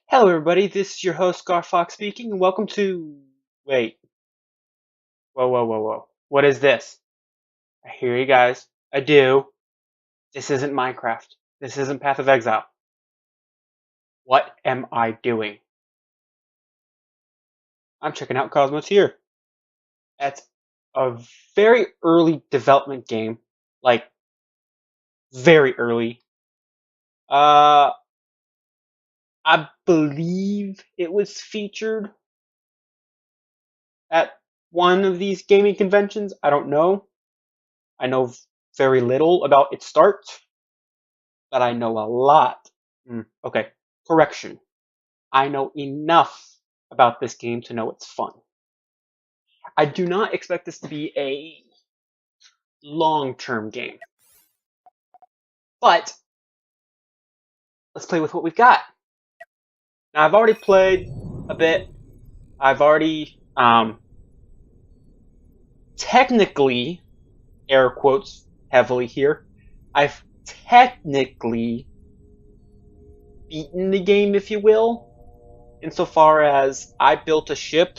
Hello, everybody. This is your host, ScarrFox speaking, and welcome to. Wait. Whoa, whoa, whoa, whoa. What is this? I hear you guys. I do. This isn't Minecraft. This isn't Path of Exile. What am I doing? I'm checking out Cosmoteer. That's a very early development game. Like, very early. Uh, I believe it was featured at one of these gaming conventions. I don't know. I know very little about its start, but I know a lot. Okay, correction. I know enough about this game to know it's fun. I do not expect this to be a long-term game, but let's play with what we've got. Now, I've already played a bit. I've already, technically, air quotes heavily here, I've technically beaten the game, if you will, insofar as I built a ship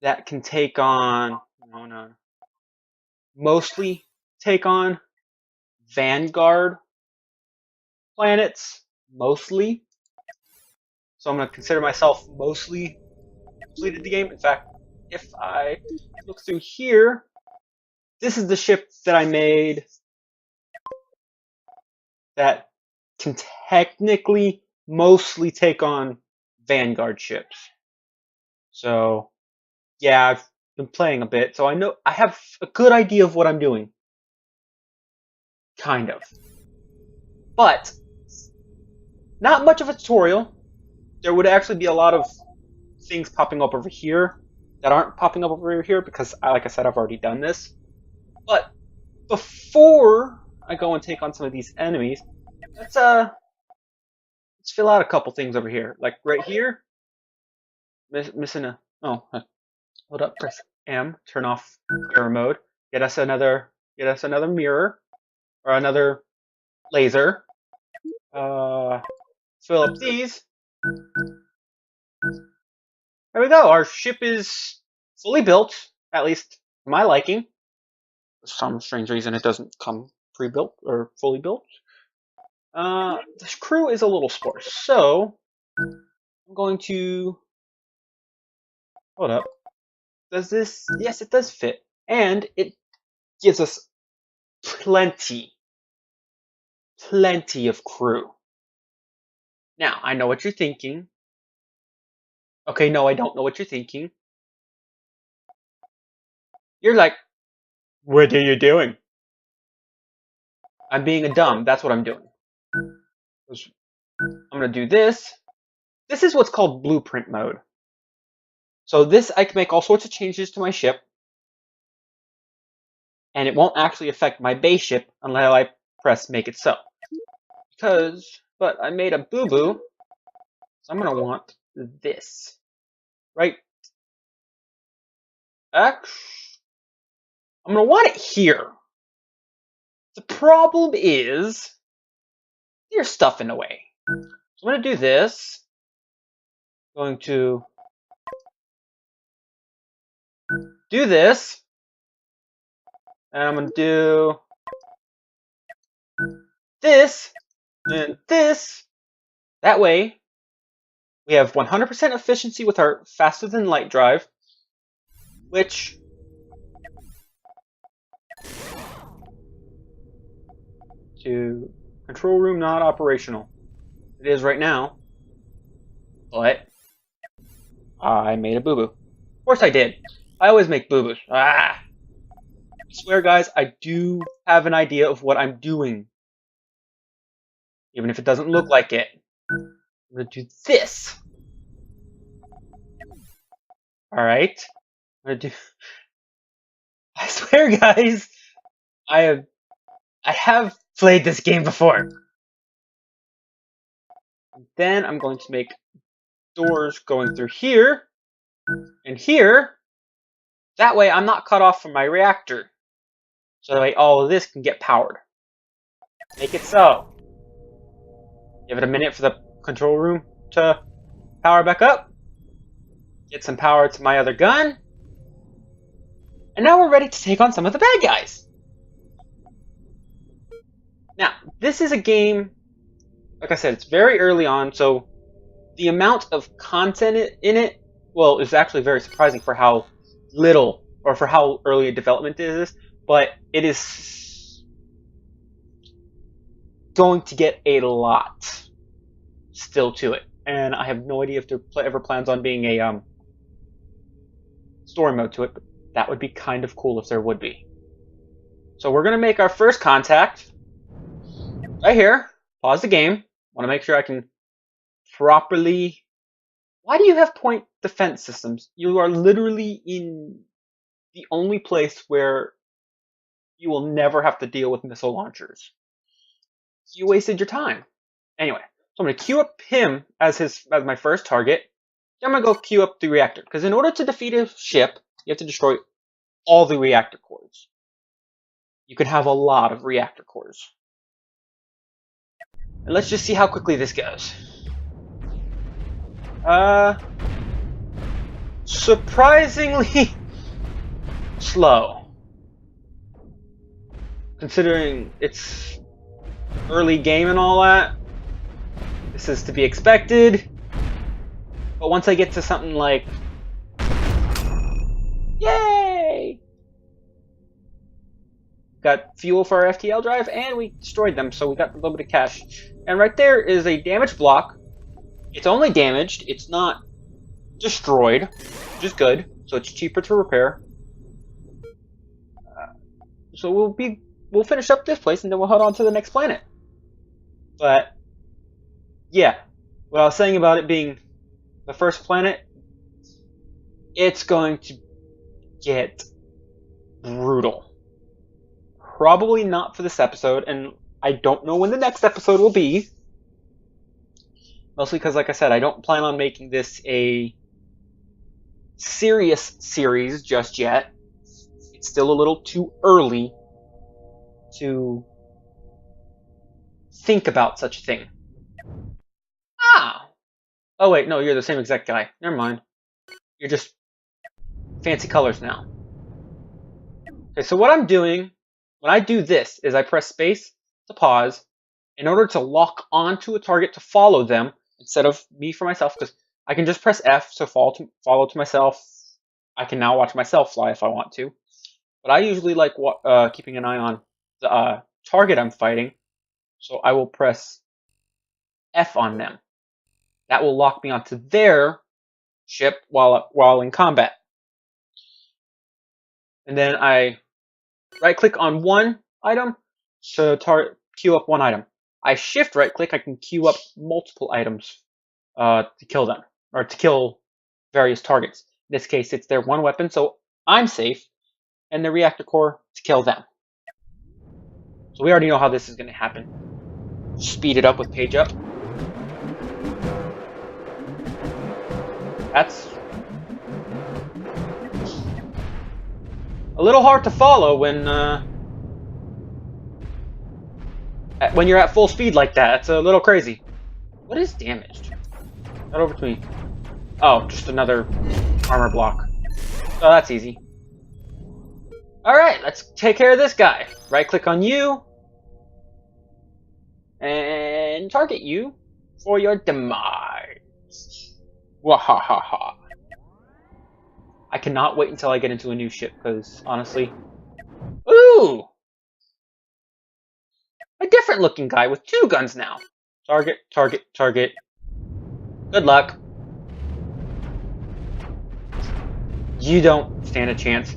that can take on, mostly take on Vanguard planets, mostly. So I'm going to consider myself mostly completed the game. In fact, if I look through here, this is the ship that I made that can technically mostly take on Vanguard ships. So, yeah, I've been playing a bit, so I have a good idea of what I'm doing. Kind of. But, not much of a tutorial. There would actually be a lot of things popping up over here that aren't popping up over here because, like I said, I've already done this. But, before I go and take on some of these enemies, let's fill out a couple things over here. Like right here, missing a, oh, hold up, press M, turn off mirror mode, get us another mirror, or another laser, fill up these. There we go, our ship is fully built, at least to my liking. For some strange reason it doesn't come pre-built or fully built. This crew is a little sparse, so I'm going to, hold up, does this, yes it does fit, and it gives us plenty of crew. Now, I know what you're thinking. Okay, no, I don't know what you're thinking. You're like, what are you doing? I'm being a dumb, that's what I'm doing. I'm gonna do this. This is what's called blueprint mode. So this, I can make all sorts of changes to my ship, and it won't actually affect my base ship unless I press make it so. But I made a boo-boo, so I'm gonna want this. Right? Actually, I'm gonna want it here. The problem is, there's stuff in the way. So I'm gonna do this. Going to do this. And I'm gonna do this and this. That way, we have 100% efficiency with our faster than light drive, which to control room not operational. It is right now, but I made a boo-boo. Of course I did. I always make boo-boos. I swear, guys, I do have an idea of what I'm doing. Even if it doesn't look like it. I'm gonna do this. Alright. I'm gonna do... I swear, guys, I have played this game before. And then I'm going to make doors going through here and here. That way I'm not cut off from my reactor. So that way all of this can get powered. Make it so. Give it a minute for the control room to power back up. Get some power to my other gun. And now we're ready to take on some of the bad guys. Now, this is a game, like I said, it's very early on, so the amount of content in it, well, is actually very surprising for how little, or for how early a development it is, but it is going to get a lot still to it. And I have no idea if there ever plans on being a story mode to it, but that would be kind of cool if there would be. So we're going to make our first contact right here. Pause the game. Want to make sure I can properly... Why do you have point defense systems? You are literally in the only place where you will never have to deal with missile launchers. You wasted your time. Anyway, so I'm going to queue up him as my first target. Then I'm going to go queue up the reactor. Because in order to defeat a ship, you have to destroy all the reactor cores. You can have a lot of reactor cores. And let's just see how quickly this goes. Surprisingly slow. Considering it's early game and all that. This is to be expected. But once I get to something like... Yay! Got fuel for our FTL drive, and we destroyed them, so we got a little bit of cash. And right there is a damaged block. It's only damaged, it's not destroyed, which is good, so it's cheaper to repair. So we'll finish up this place, and then we'll head on to the next planet. But, yeah, what I was saying about it being the first planet, it's going to get brutal. Probably not for this episode, and I don't know when the next episode will be. Mostly because, like I said, I don't plan on making this a serious series just yet. It's still a little too early to think about such a thing. Ah! Oh wait, no, you're the same exact guy. Never mind. You're just fancy colors now. Okay, so what I'm doing when I do this is I press space to pause in order to lock onto a target to follow them instead of me for myself, because I can just press F to follow to myself. I can now watch myself fly if I want to. But I usually like keeping an eye on the target I'm fighting, so I will press F on them. That will lock me onto their ship while in combat. And then I right-click on one item to queue up one item. I shift right-click, I can queue up multiple items to kill them, or to kill various targets. In this case, it's their one weapon, so I'm safe, and the reactor core to kill them. So we already know how this is going to happen. Speed it up with page up. That's a little hard to follow when you're at full speed like that. It's a little crazy. What is damaged? Not over to me. Oh, just another armor block. Oh, that's easy. Alright, let's take care of this guy. Right click on you. And target you for your demise. Wahahaha. I cannot wait until I get into a new ship, because honestly... Ooh! A different looking guy with two guns now. Target, target, target. Good luck. You don't stand a chance.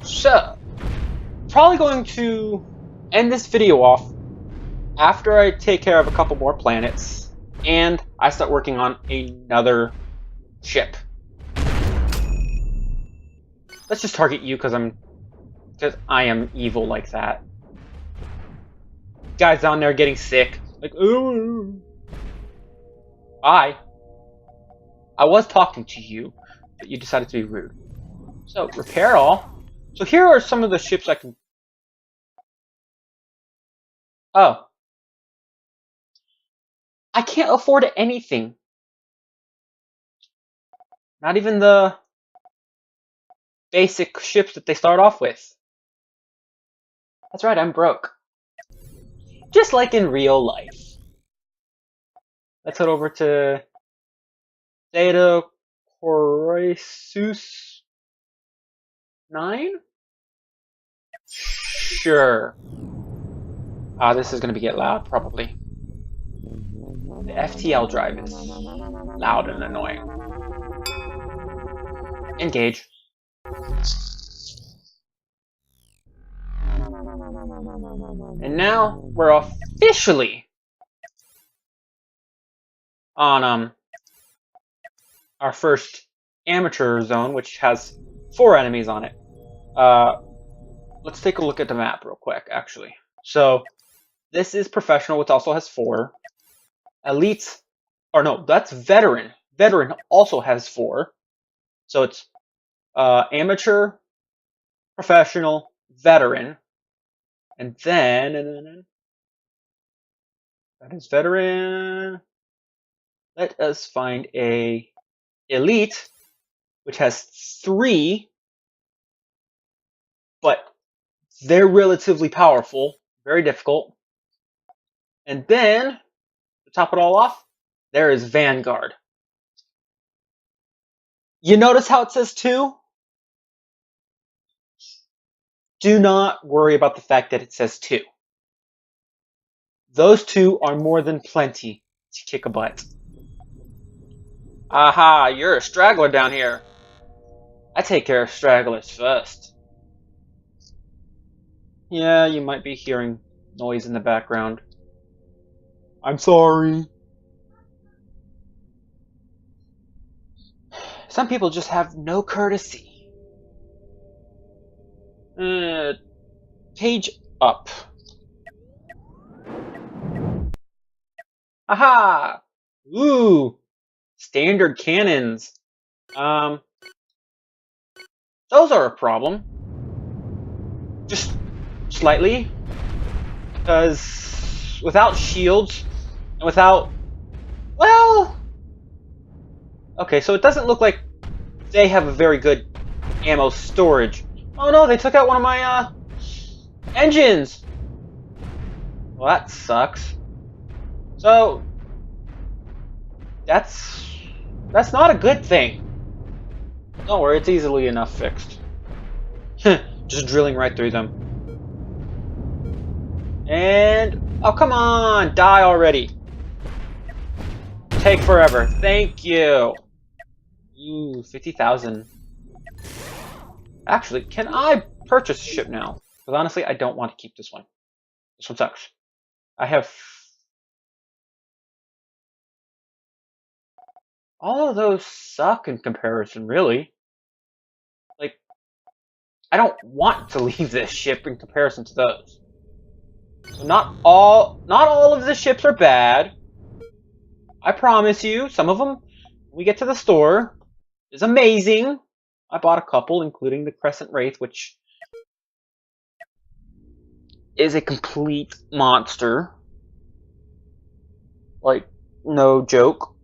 So, probably going to end this video off after I take care of a couple more planets and I start working on another ship. Let's just target you because I am evil like that. Guys down there getting sick. Like, ooh. I was talking to you, but you decided to be rude. So, repair all. So here are some of the ships I can... Oh. I can't afford anything. Not even the basic ships that they start off with. That's right, I'm broke. Just like in real life. Let's head over to Theta Coraesus 9? Sure. This is gonna get loud, probably. The FTL drive is loud and annoying. Engage. And now we're officially on our first amateur zone, which has 4 enemies on it. Let's take a look at the map real quick, actually. So this is professional, which also has 4. Elite, or no, that's veteran. Veteran also has 4. So it's amateur, professional, veteran, and then that is veteran. Let us find a elite, which has 3, but they're relatively powerful, very difficult. And then, to top it all off, there is Vanguard. You notice how it says 2? Do not worry about the fact that it says 2. Those 2 are more than plenty to kick a butt. Aha, you're a straggler down here. I take care of stragglers first. Yeah, you might be hearing noise in the background. I'm sorry. Some people just have no courtesy. Page up. Aha! Ooh! Standard cannons. Those are a problem. Just slightly. Because without shields, and without... Well... Okay, so it doesn't look like they have a very good ammo storage. Oh no, they took out one of my, engines! Well, that sucks. So... That's not a good thing. Don't worry, it's easily enough fixed. Just drilling right through them. And... Oh, come on! Die already! Take forever. Thank you! Ooh, 50,000. Actually, can I purchase a ship now? Because honestly, I don't want to keep this one. This one sucks. I have... All of those suck in comparison, really. Like, I don't want to leave this ship in comparison to those. So not all of the ships are bad. I promise you, some of them, when we get to the store, is amazing. I bought a couple, including the Crescent Wraith, which is a complete monster. Like, no joke.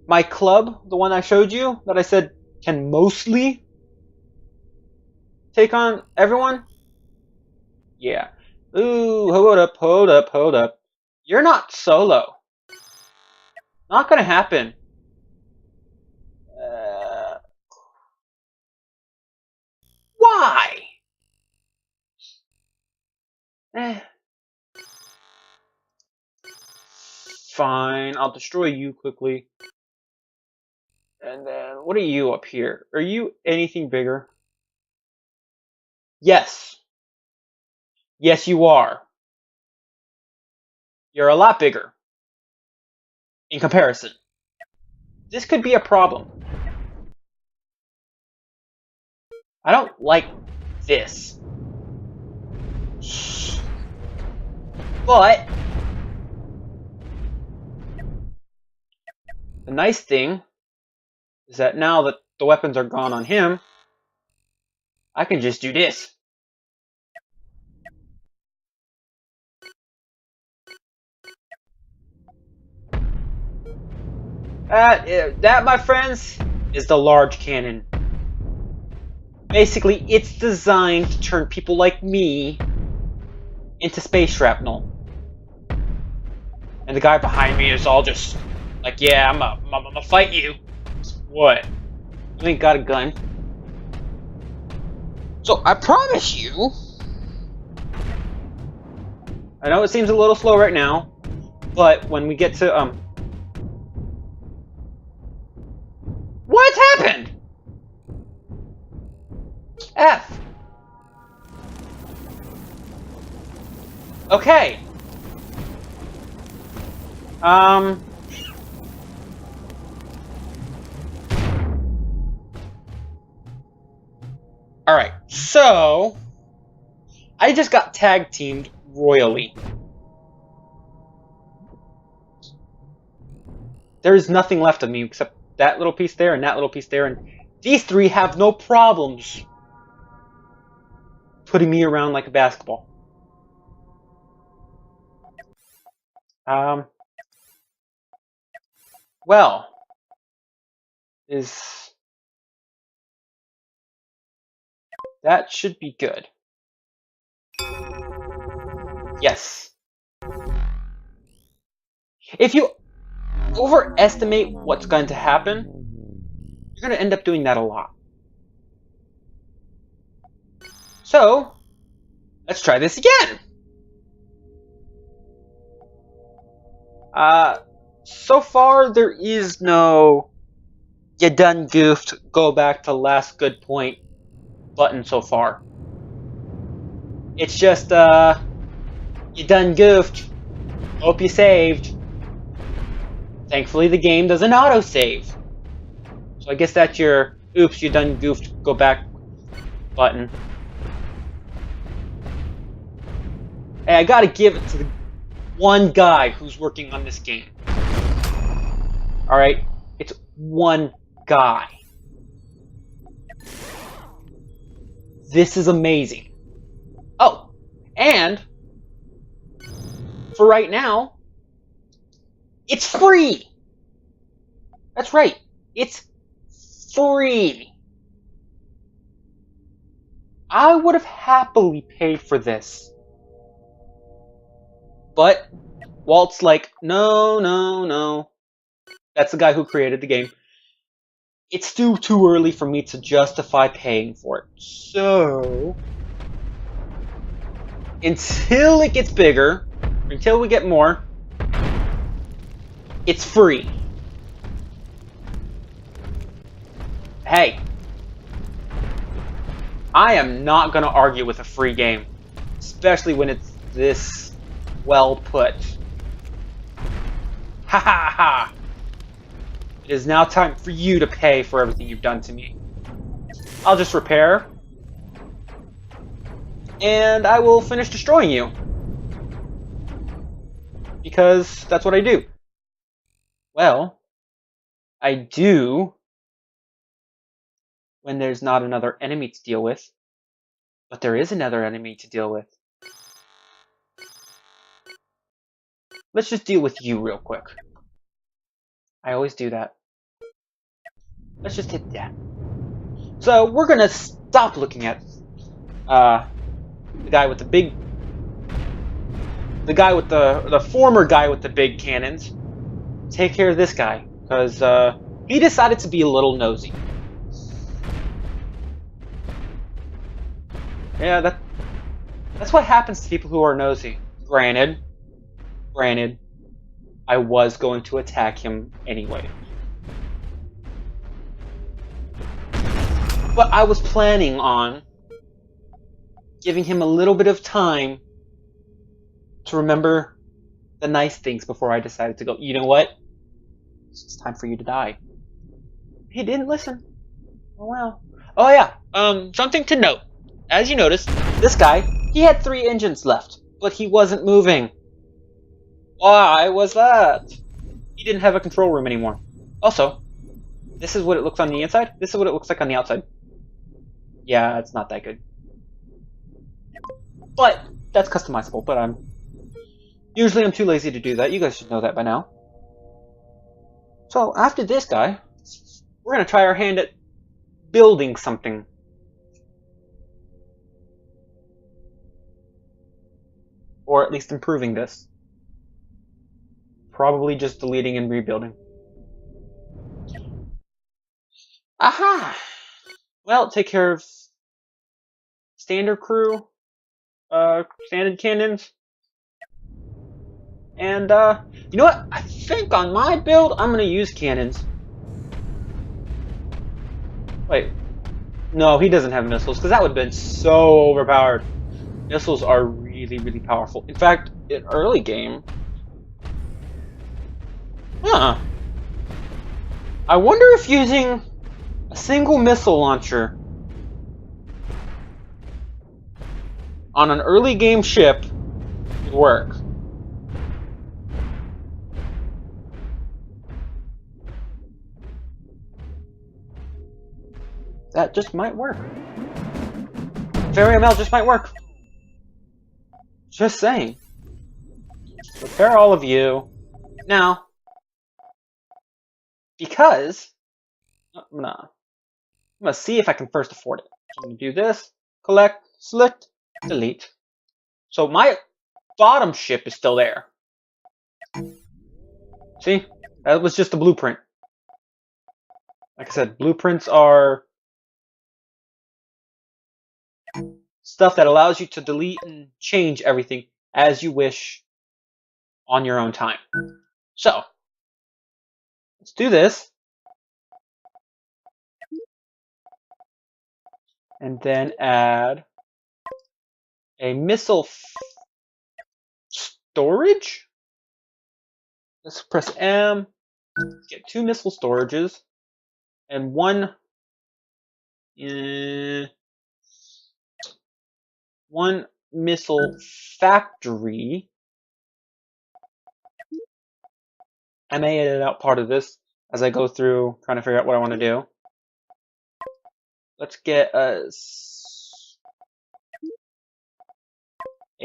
My club, the one I showed you, that I said can mostly take on everyone? Yeah. Ooh, hold up, hold up, hold up. You're not solo. Not gonna happen. Why? Fine, I'll destroy you quickly. And then, what are you up here? Are you anything bigger? Yes. Yes, you are. You're a lot bigger. In comparison. This could be a problem. I don't like this. But the nice thing is that now that the weapons are gone on him, I can just do this. That, my friends, is the large cannon. Basically, it's designed to turn people like me into space shrapnel. And the guy behind me is all just like, yeah, I'm gonna fight you. What? You ain't got a gun. So, I promise you... I know it seems a little slow right now, but when we get to, What happened? F. Okay. Alright, so... I just got tag teamed royally. There's nothing left of me except that little piece there and that little piece there, and these three have no problems putting me around like a basketball. Well, that should be good. Yes. If you overestimate what's going to happen, you're going to end up doing that a lot. So, let's try this again. So far there is no "you done goofed, go back to last good point" button so far. It's just, you done goofed, hope you saved. Thankfully the game doesn't auto-save. So I guess that's your oops, you done goofed, go back button. Hey, I gotta give it to the one guy who's working on this game. Alright? It's one guy. This is amazing. Oh, and for right now, it's free! That's right, it's free! I would have happily paid for this. But Walt's like, no, no, no. That's the guy who created the game. It's still too early for me to justify paying for it. So, until it gets bigger, until we get more, it's free. Hey, I am not going to argue with a free game, especially when it's this well put. Ha ha ha! It is now time for you to pay for everything you've done to me. I'll just repair, and I will finish destroying you. Because that's what I do. Well, I do when there's not another enemy to deal with. But there is another enemy to deal with. Let's just deal with you real quick. I always do that. Let's just hit that. So we're gonna stop looking at the guy with the big, the former guy with the big cannons. Take care of this guy because he decided to be a little nosy. Yeah, that's what happens to people who are nosy. Granted, I was going to attack him anyway. But I was planning on giving him a little bit of time to remember the nice things before I decided to go, you know what? It's time for you to die. He didn't listen. Oh well. Oh yeah, something to note. As you noticed, this guy, he had 3 engines left, but he wasn't moving. Why was that? He didn't have a control room anymore. Also, this is what it looks on the inside. This is what it looks like on the outside. Yeah, it's not that good. But that's customizable, but usually I'm too lazy to do that. You guys should know that by now. So after this guy, we're gonna try our hand at building something. Or at least improving this. Probably just deleting and rebuilding. Aha! Well, take care of standard crew, standard cannons. And, you know what? I think on my build, I'm gonna use cannons. Wait. No, he doesn't have missiles, because that would have been so overpowered. Missiles are really, really powerful. In fact, in early game... Huh. I wonder if using a single missile launcher on an early game ship would work. That just might work. Fairy ML just might work. Just saying. Prepare all of you. Now, because I'm gonna see if I can first afford it. So I'm gonna do this, collect, select, delete. So my bottom ship is still there. See? That was just a blueprint. Like I said, blueprints are stuff that allows you to delete and change everything as you wish on your own time. So, let's do this. And then add a missile storage. Let's press M, get 2 missile storages, and one missile factory. I may edit out part of this as I go through trying to figure out what I want to do. Let's get a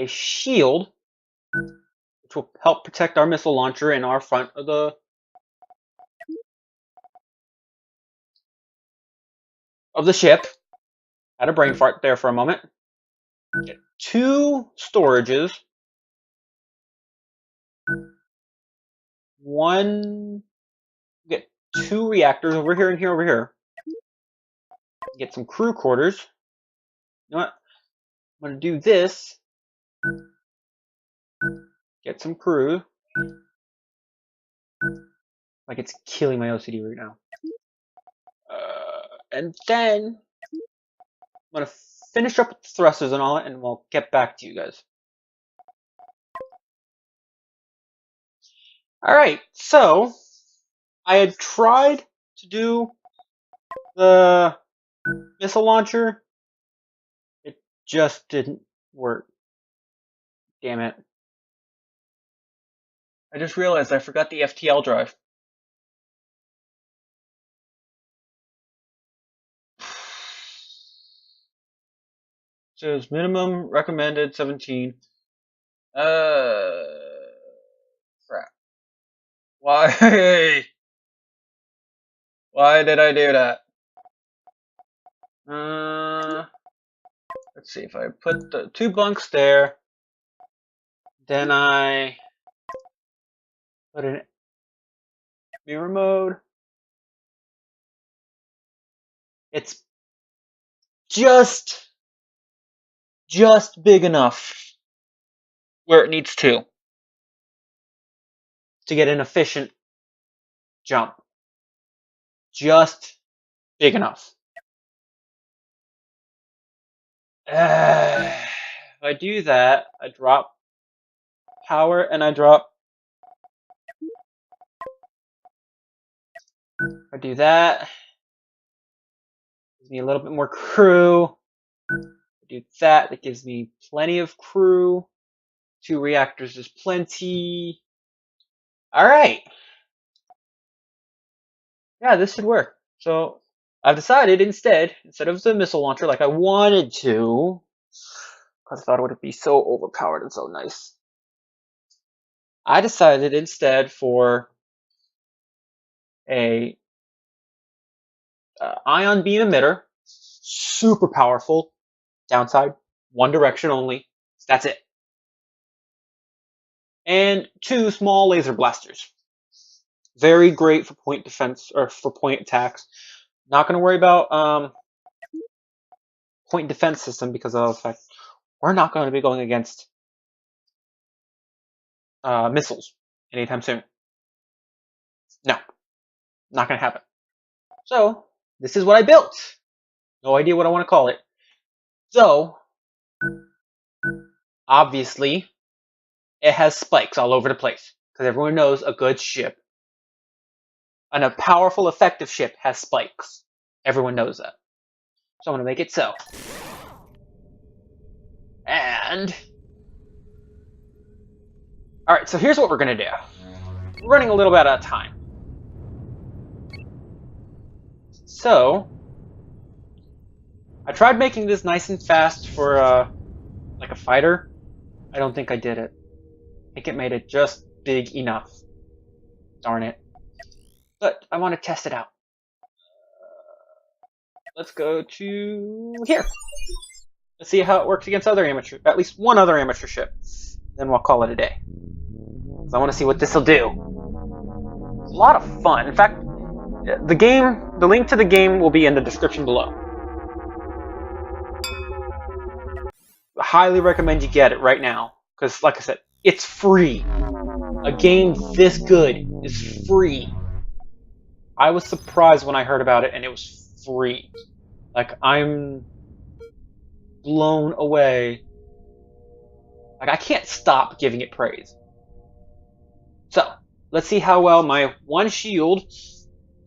shield, which will help protect our missile launcher in our front of the ship. Had a brain fart there for a moment. Get 2 storages. Get 2 reactors over here and here over here. Get some crew quarters. You know what? I'm gonna do this. Get some crew. Like it's killing my OCD right now. And then I'm gonna finish up with the thrusters and all that, and we'll get back to you guys. Alright, so I had tried to do the missile launcher. It just didn't work. Damn it. I just realized I forgot the FTL drive. Says minimum recommended 17. Crap. Why? Why did I do that? Let's see, if I put the 2 bunks there, then I put in mirror mode. It's just big enough where it needs to get an efficient jump. Just big enough. If I do that, I drop power and I drop. If I do that, gives me a little bit more crew. If I do that, that gives me plenty of crew. 2 reactors is plenty. Alright. Yeah, this should work. So I've decided instead of the missile launcher like I wanted to, because I thought it would be so overpowered and so nice, I decided instead for a ion beam emitter, super powerful. Downside, one direction only. That's it. And 2 small laser blasters. Very great for point defense or for point attacks. Not going to worry about point defense system because of the fact we're not going to be going against missiles anytime soon. No, not going to happen. So this is what I built. No idea what I want to call it. So obviously it has spikes all over the place because everyone knows a good ship and a powerful, effective ship has spikes. Everyone knows that. So I'm going to make it so. And alright, so here's what we're going to do. We're running a little bit out of time. So I tried making this nice and fast for like a fighter. I don't think I did it. I think it made it just big enough. Darn it. But I want to test it out. Let's go to here. Let's see how it works against other amateur, at least one other amateur ship. Then we'll call it a day. So I want to see what this will do. It's a lot of fun. In fact, the link to the game will be in the description below. I highly recommend you get it right now, because like I said, it's free. A game this good is free. I was surprised when I heard about it and it was free. Like, I'm blown away. Like, I can't stop giving it praise. So, let's see how well my 1 shield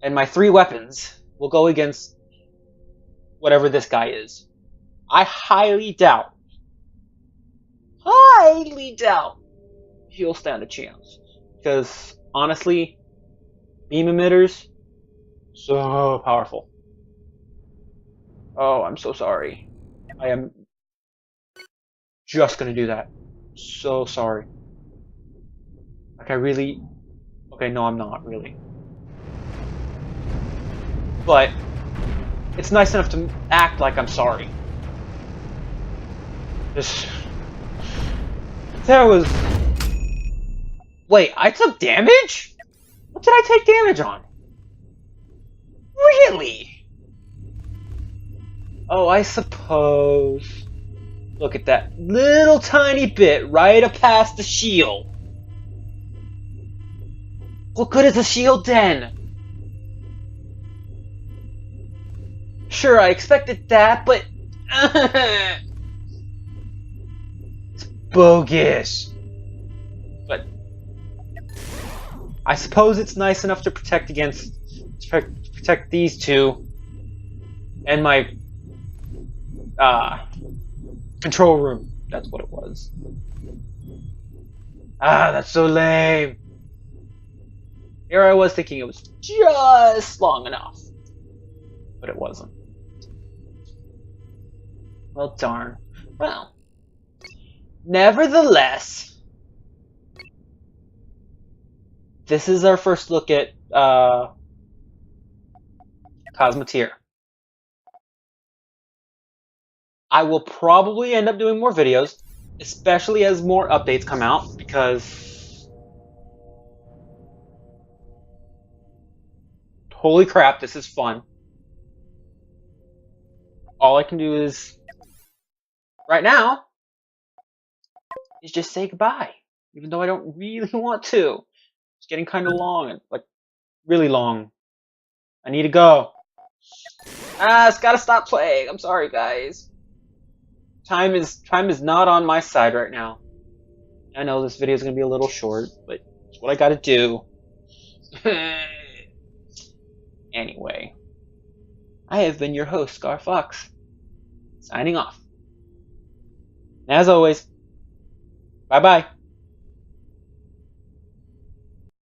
and my 3 weapons will go against whatever this guy is. I highly doubt he'll stand a chance. Because, honestly, beam emitters, so powerful. Oh, I'm so sorry. I am just gonna do that. So sorry. Like, I really... Okay, no, I'm not, really. But it's nice enough to act like I'm sorry. That was... Wait, I took damage? What did I take damage on? Really? Oh, I suppose. Look at that little tiny bit right up past the shield. What good is a shield then? Sure, I expected that, but... It's bogus. But... I suppose it's nice enough to protect against... protect these two. And my... control room. That's what it was. Ah, that's so lame. Here I was thinking it was just long enough. But it wasn't. Well, darn. Well. Nevertheless, this is our first look at Cosmoteer. I will probably end up doing more videos, especially as more updates come out, because holy crap, this is fun. All I can do is, right now, is just say goodbye, even though I don't really want to. It's getting kind of long, like really long. I need to go. It's gotta stop playing. I'm sorry, guys. Time is not on my side right now. I know this video is gonna be a little short, but it's what I gotta do. Anyway, I have been your host, ScarrFox, signing off. And as always, bye-bye.